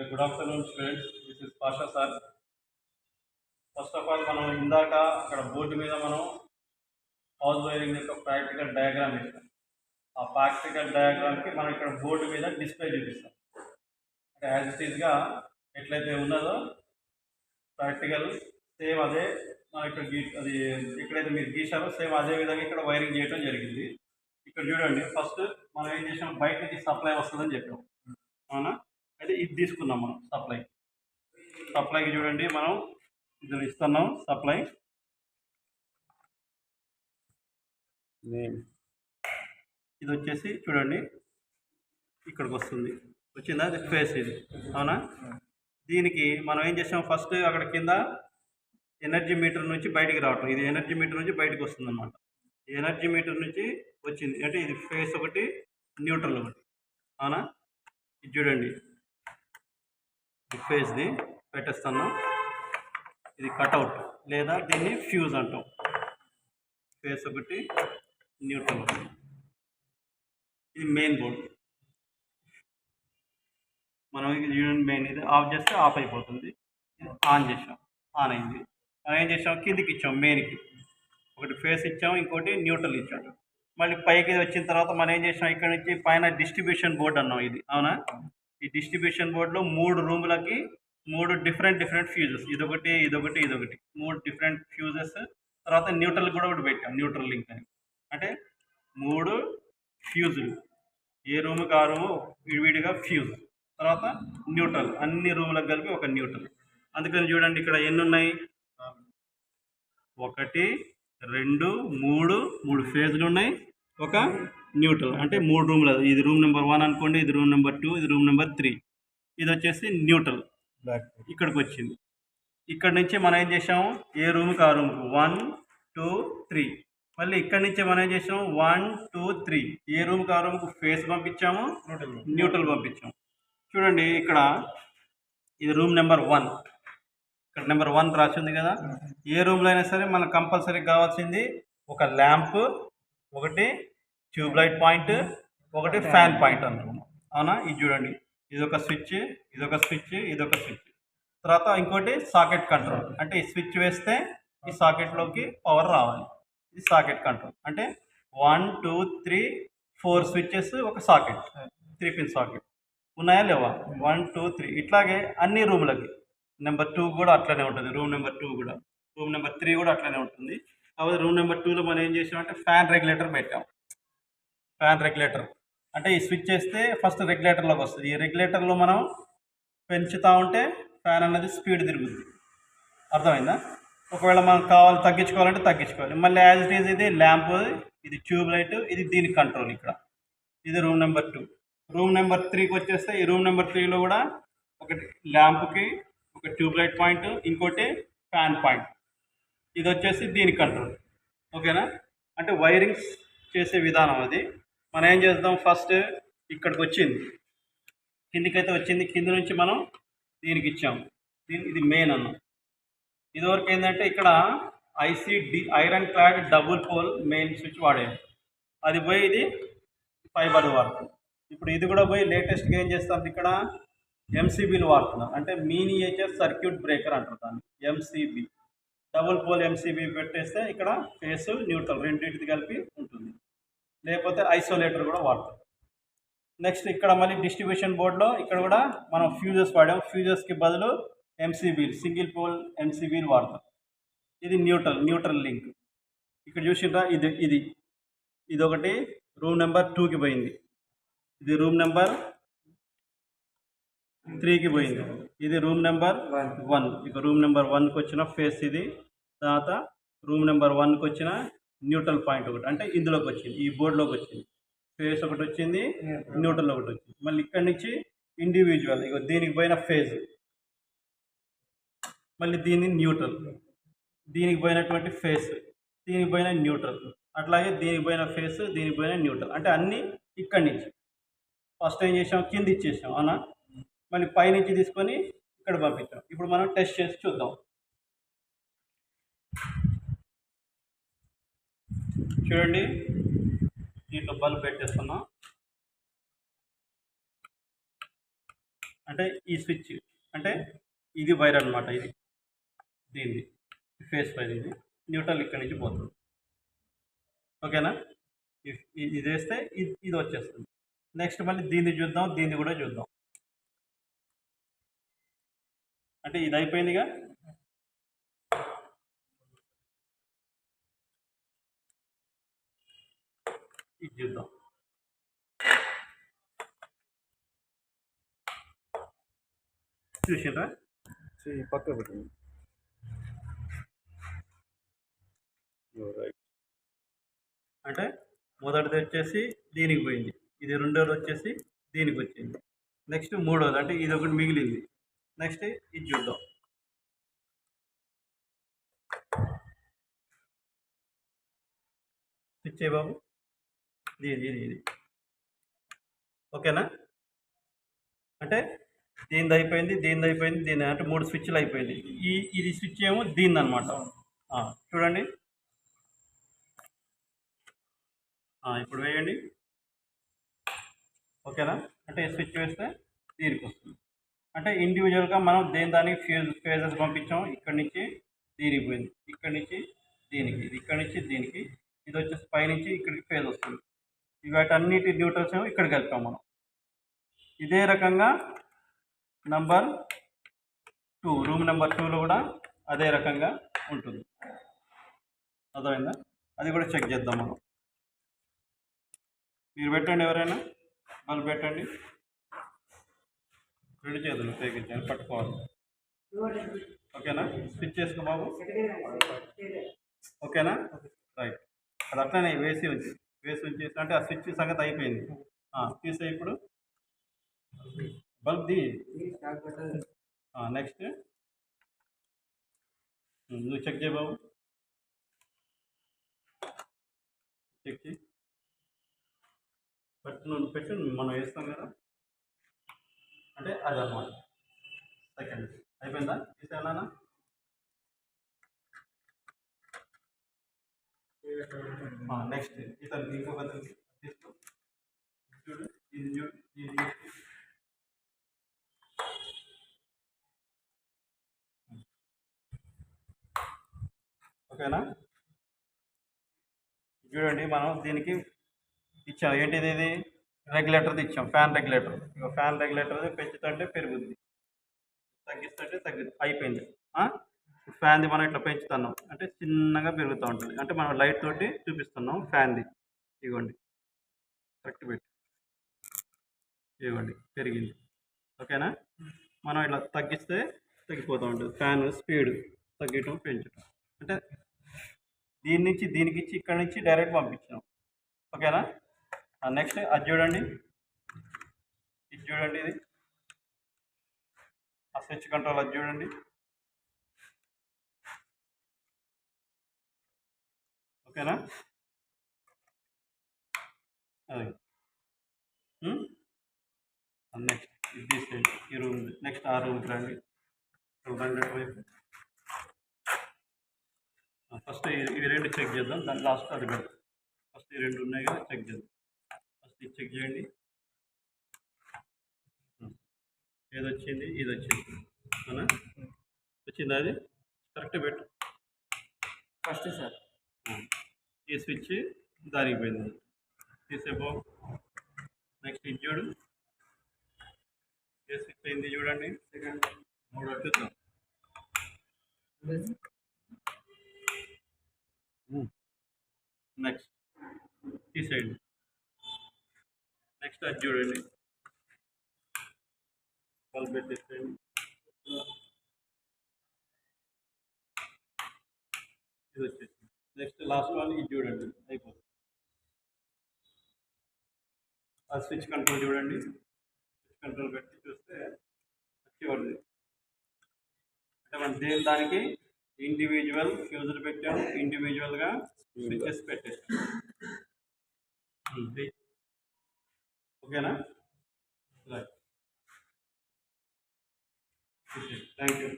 Good afternoon, students. This is Pasha sir. First of all మనం ఇందాక అక్కడ board మీద మనం హౌస్ వైరింగ్ యొక్క ప్రాక్టికల్ డయాగ్రామ్ ఇస్తాం. ఆ ప్రాక్టికల్ డయాగ్రామ్కి మనం ఇక్కడ బోర్డు మీద డిస్ప్లే చూపిస్తాం. అంటే యాజ్ ఇట్ ఈస్గా ఎట్లయితే ఉన్నదో ప్రాక్టికల్ సేమ్ అదే మనం ఇక్కడ అది ఎక్కడైతే మీరు గీశారో సేమ్ అదే విధంగా ఇక్కడ వైరింగ్ చేయడం జరిగింది. ఇక్కడ చూడండి, ఫస్ట్ మనం ఏం చేసాం, బయట నుంచి సప్లై వస్తుందని చెప్పాం, అవునా? అయితే ఇది తీసుకున్నాం మనం సప్లైకి చూడండి, మనం ఇది ఇస్తున్నాం సప్లై ఇది వచ్చేసి చూడండి ఇక్కడికి వస్తుంది, వచ్చిందా? అది ఫేస్ ఇది, అవునా? దీనికి మనం ఏం చేసాం, ఫస్ట్ అక్కడ కింద ఎనర్జీ మీటర్ నుంచి బయటికి రావటం, ఇది ఎనర్జీ మీటర్ నుంచి బయటకు వస్తుంది అన్నమాట. ఈ ఎనర్జీ మీటర్ నుంచి వచ్చింది అంటే ఇది ఫేస్ ఒకటి, న్యూట్రల్ ఒకటి, అవునా? ఇది చూడండి, ఈ ఫేస్ది పెట్టేస్తున్నాం, ఇది కట్అవుట్ లేదా దీన్ని ఫ్యూజ్ అంటాం. ఫేస్ ఒకటి, న్యూట్రల్ ఒకటి. ఇది మెయిన్ బోర్డ్. మనం యూనిట్ మెయిన్ ఇది ఆఫ్ చేస్తే ఆఫ్ అయిపోతుంది, ఇది ఆన్ చేసాం, ఆన్ అయింది. మనం ఏం చేసాం, కిందికి ఇచ్చాం, మెయిన్కి ఒకటి ఫేస్ ఇచ్చాం, ఇంకోటి న్యూట్రల్ ఇచ్చాం. మళ్ళీ పైకి వచ్చిన తర్వాత మనం ఏం చేసాం, ఇక్కడ నుంచి పైన డిస్ట్రిబ్యూషన్ బోర్డు అన్నాం ఇది, అవునా? ఈ డిస్ట్రిబ్యూషన్ బోర్డులో 3 రూములకి 3 డిఫరెంట్ ఫ్యూజెస్, ఇదొకటి ఇదొకటి ఇదొకటి, 3 డిఫరెంట్ ఫ్యూజెస్. తర్వాత న్యూట్రల్ కూడా ఒకటి పెట్టాం, న్యూట్రల్ లింక్ అని. అంటే 3 ఫ్యూజులు, ఏ రూమ్కి ఆ రూము విడివిడిగా ఫ్యూజ్, తర్వాత న్యూట్రల్, అన్ని రూములకు కలిపి ఒక న్యూట్రల్. అందుకని చూడండి ఇక్కడ ఎన్ని ఉన్నాయి, 1 2 3 ఫేజ్లు ఉన్నాయి, ఒక న్యూట్రల్. అంటే 3 రూమ్లు, ఇది రూమ్ నెంబర్ 1 అనుకోండి, ఇది రూమ్ నెంబర్ 2, ఇది రూమ్ నెంబర్ 3. ఇది వచ్చేసి న్యూట్రల్ ఇక్కడికి వచ్చింది. ఇక్కడ నుంచి మనం ఏం చేసాము, ఏ రూమ్కి ఆ రూమ్కి 1 2 3. మళ్ళీ ఇక్కడ నుంచి మనం ఏం చేసాము, 1 2 3, ఏ రూమ్కి ఆ రూమ్కి ఫేస్ పంపించాము, న్యూట్రల్ పంపించాము. చూడండి ఇక్కడ ఇది రూమ్ నెంబర్ 1, ఇక్కడ నెంబర్ 1 రాసింది కదా. ఏ రూమ్లో అయినా సరే మనకు కంపల్సరీ కావాల్సింది ఒక ల్యాంప్, ఒకటి ట్యూబ్ లైట్ పాయింట్, ఒకటి ఫ్యాన్ పాయింట్ అనుకున్నాం, అవునా? ఇది చూడండి, ఇదొక స్విచ్, ఇదొక స్విచ్, ఇదొక స్విచ్. తర్వాత ఇంకోటి సాకెట్ కంట్రోల్, అంటే ఈ స్విచ్ వేస్తే ఈ సాకెట్లోకి పవర్ రావాలి, ఇది సాకెట్ కంట్రోల్. అంటే 1 2 3 4 స్విచ్చెస్, ఒక సాకెట్, 3 పిన్ సాకెట్ ఉన్నాయా లేవా? 1 2 3. ఇట్లాగే అన్ని రూములకి నెంబర్ 2 కూడా అట్లనే ఉంటుంది, రూమ్ నెంబర్ 2 కూడా, రూమ్ నెంబర్ 3 కూడా అట్లనే ఉంటుంది. కాబట్టి రూమ్ నెంబర్ 2లో మనం ఏం చేసామంటే ఫ్యాన్ రెగ్యులేటర్ పెట్టాం. ఫ్యాన్ రెగ్యులేటర్ అంటే ఈ స్విచ్ వేస్తే ఫస్ట్ రెగ్యులేటర్లోకి వస్తుంది, ఈ రెగ్యులేటర్లో మనం పెంచుతూ ఉంటే ఫ్యాన్ అనేది స్పీడ్ తిరుగుతుంది, అర్థమైందా? ఒకవేళ మనం తగ్గించుకోవాలంటే తగ్గించుకోవాలి. మళ్ళీ యాజ్ ఇట్ ఈజ్ ఇది ల్యాంప్, ఇది ట్యూబ్ లైట్, ఇది దీని కంట్రోల్. ఇక్కడ ఇది రూమ్ నెంబర్ 2. రూమ్ నెంబర్ 3కి వచ్చేస్తే ఈ రూమ్ నెంబర్ 3లో కూడా ఒకటి ల్యాంప్కి, ఒక ట్యూబ్ లైట్ పాయింట్, ఇంకోటి ఫ్యాన్ పాయింట్. ఇది వచ్చేసి దీని కంట్రోల్, ఓకేనా? అంటే వైరింగ్స్ చేసే విధానం అది. మనం ఏం చేద్దాం, ఫస్ట్ ఇక్కడికి వచ్చింది, కిందికైతే వచ్చింది, కింది నుంచి మనం దీనికి ఇచ్చాము, ఇది మెయిన్ అన్నాం. ఇదివరకు ఏంటంటే ఇక్కడ iron clad double pole main switch వాడేది, అది పోయి ఇది ఫైబర్ వాడుతుంది. ఇప్పుడు ఇది కూడా పోయి లేటెస్ట్గా ఏం చేస్తాం, ఇక్కడ ఎంసీబీలు వాడుతున్నాం, అంటే మినియేచర్ సర్క్యూట్ బ్రేకర్ అంటారు దాన్ని, ఎంసీబీ. డబుల్ పోల్ ఎంసీబీ పెట్టేస్తే ఇక్కడ ఫేస్ న్యూట్రల్ రెండింటిది కలిపి ఉంటుంది, లేకపోతే ఐసోలేటర్ కూడా వాడతాం. నెక్స్ట్ ఇక్కడ మళ్ళీ డిస్ట్రిబ్యూషన్ బోర్డులో ఇక్కడ కూడా మనం ఫ్యూజెస్ వాడాం, ఫ్యూజెస్కి బదులు ఎంసీబీలు, సింగిల్ పోల్ ఎంసీబీలు వాడతాం. ఇది న్యూట్రల్ లింక్. ఇక్కడ చూసిండ్రా, ఇది ఒకటి రూమ్ నెంబర్ 2కి పోయింది, ఇది రూమ్ నెంబర్ 3కి పోయింది, ఇది రూమ్ నెంబర్ 1. ఇక రూమ్ నెంబర్ 1కి వచ్చిన ఫేస్ ఇది, తర్వాత రూమ్ నెంబర్ 1కి వచ్చిన న్యూట్రల్ పాయింట్ ఒకటి, అంటే ఇందులోకి వచ్చింది, ఈ బోర్డులోకి వచ్చింది, ఫేస్ ఒకటి వచ్చింది, న్యూట్రల్ ఒకటి వచ్చింది. మళ్ళీ ఇక్కడి నుంచి ఇండివిజువల్, ఇక దీనికి పోయిన ఫేజ్, మళ్ళీ దీని న్యూట్రల్, దీనికి పోయినటువంటి ఫేస్, దీనికి పోయిన న్యూట్రల్, అట్లాగే దీనికి పోయిన ఫేస్, దీనికి పోయిన న్యూట్రల్. అంటే అన్నీ ఇక్కడి నుంచి ఫస్ట్ ఏం చేసాం, కింద ఇచ్చేసాం, అవునా? మళ్ళీ పైనుంచి తీసుకొని ఇక్కడ పంపించాం. ఇప్పుడు మనం టెస్ట్ చేసి చూద్దాం. చూడండి, దీంట్లో బల్బ్ పెట్టేస్తున్నాం, అంటే ఈ స్విచ్ అంటే ఇది వైర్ అనమాట, ఇది దీనిది ఫేస్ వైర్, ఇది న్యూట్రల్ ఇక్కడి నుంచి పోతుంది. ఓకేనా? ఇది వేస్తే ఇది వచ్చేస్తుంది. నెక్స్ట్ మళ్ళీ దీన్ని చూద్దాం, దీన్ని కూడా చూద్దాం. అంటే ఇది అయిపోయిందిగా. ఇది చూద్దాం. చూసిండ్రా? పక్క పెట్టండి. రైట్. అంటే మొదటిది వచ్చేసి దీనికి పోయింది, ఇది రెండోది వచ్చేసి దీనికి వచ్చింది, నెక్స్ట్ మూడోది అంటే ఇది ఒకటి మిగిలింది. నెక్స్ట్ ఇది చూద్దాం. స్విచ్ అయ్యి బాబు, ఇది ఓకేనా? అంటే దీనిది అయిపోయింది, దీనిది అయిపోయింది, దీని అంటే 3 స్విచ్లు అయిపోయింది. ఇది స్విచ్ ఏమో దీనిది అనమాట. చూడండి, ఇప్పుడు వేయండి. ఓకేనా? అంటే స్విచ్ వేస్తే దీనికి వస్తుంది. అంటే ఇండివిజువల్గా మనం దానికి ఫేజెస్ పంపించాం. ఇక్కడి నుంచి దీనికి పోయింది, ఇక్కడి నుంచి దీనికి, ఇది ఇక్కడి నుంచి దీనికి, ఇది వచ్చేసి పైనుంచి ఇక్కడికి ఫేజ్ వస్తుంది. వాటన్నిటి న్యూట్రల్స్ ఏమో ఇక్కడ కలిపాం మనం. ఇదే రకంగా నంబర్ 2, రూమ్ నెంబర్ 2లో కూడా అదే రకంగా ఉంటుంది. అర్థమైందా? అది కూడా చెక్ చేద్దాం మనం. మీరు పెట్టండి, ఎవరైనా బల్బ్ పెట్టండి. 2 చేతులు ఉపయోగించాలి, పట్టుకోవాలి. ఓకేనా? స్విచ్ చేసుకో బాబు. ఓకేనా? రైట్. అది అట్లనే వేసి ఉంచేసి అంటే ఆ స్విచ్ సంగతి అయిపోయింది. తీసే ఇప్పుడు బల్బ్ ది. నెక్స్ట్ నువ్వు చెక్ చేయ బాబు, చెక్ చేయి. పెట్టు, మనం వేస్తాం కదా, అంటే అది అన్నమాట. సెకండ్ అయిపోయిందా? తీసేయాలన్నా? నెక్స్ట్ ఇతను ఇంకొక తీసుకో, చూడు, ఇది చూడు, ఇది ఓకేనా? చూడండి, మనం దీనికి ఇచ్చాం. ఏంటిది? ఇది రెగ్యులేటర్ది ఇచ్చాం, ఫ్యాన్ రెగ్యులేటర్. ఇక ఫ్యాన్ రెగ్యులేటర్ పెంచుతుంటే పెరుగుద్ది, తగ్గిస్తుంటే అయిపోయింది. ఫ్యాన్ది మనం ఇట్లా పెంచుతున్నాం అంటే చిన్నగా పెరుగుతూ ఉంటుంది. అంటే మనం లైట్ తోటి చూపిస్తున్నాం ఫ్యాన్ది. ఇవ్వండి, కరెక్ట్ పెట్టి ఇవ్వండి, పెరిగింది. ఓకేనా? మనం ఇట్లా తగ్గిస్తే తగ్గిపోతూ ఉంటుంది. ఫ్యాన్ స్పీడ్ తగ్గటం పెంచడం అంటే దీని నుంచి దీనికి ఇచ్చి ఇక్కడ నుంచి డైరెక్ట్ పంపించాం. ఓకేనా? నెక్స్ట్ అది చూడండి, ఇది చూడండి, ఇది ఆ స్విచ్ కంట్రోల్, అది చూడండి. ఓకేనా? అది నెక్స్ట్ ఇది తీసేయండి, ఈ రూమ్. నెక్స్ట్ ఆ రూమ్కి రండి. వైపు ఫస్ట్ ఇవి 2 చెక్ చేద్దాం, దాని లాస్ట్ అది పెడతాం. ఫస్ట్ ఈ 2 ఉన్నాయి కదా, చెక్ చేద్దాం. ఫస్ట్ ఇది చెక్ చేయండి. ఏది వచ్చింది? ఇది వచ్చింది. అవునా? వచ్చింది, అది కరెక్ట్ పెట్టు. ఫస్ట్ సార్ ఈ స్విచ్ దారిగిపోయింది, తీసేపో. నెక్స్ట్ ఇది చూడు, ఏ స్విచ్ అయింది చూడండి. సెకండ్ 3 చూద్దాం. నెక్స్ట్ తీసేయండి. నెక్స్ట్ అది చూడండి, బల్బ్ పెట్టేసేయండి. ఇది వచ్చేసి నెక్స్ట్ లాస్ట్ వన్, ఇది చూడండి, అయిపోతుంది. ఆ స్విచ్ కంట్రోల్ చూడండి, స్విచ్ కంట్రోల్ పెట్టి చూస్తే వచ్చేవాడు. అంటే మనం దానికి ఇండివిజువల్ ఫ్యూజులు పెట్టాము, ఇండివిజువల్గా స్విచెస్ పెట్టేసాం. ఓకేనా? రైట్. Thank you.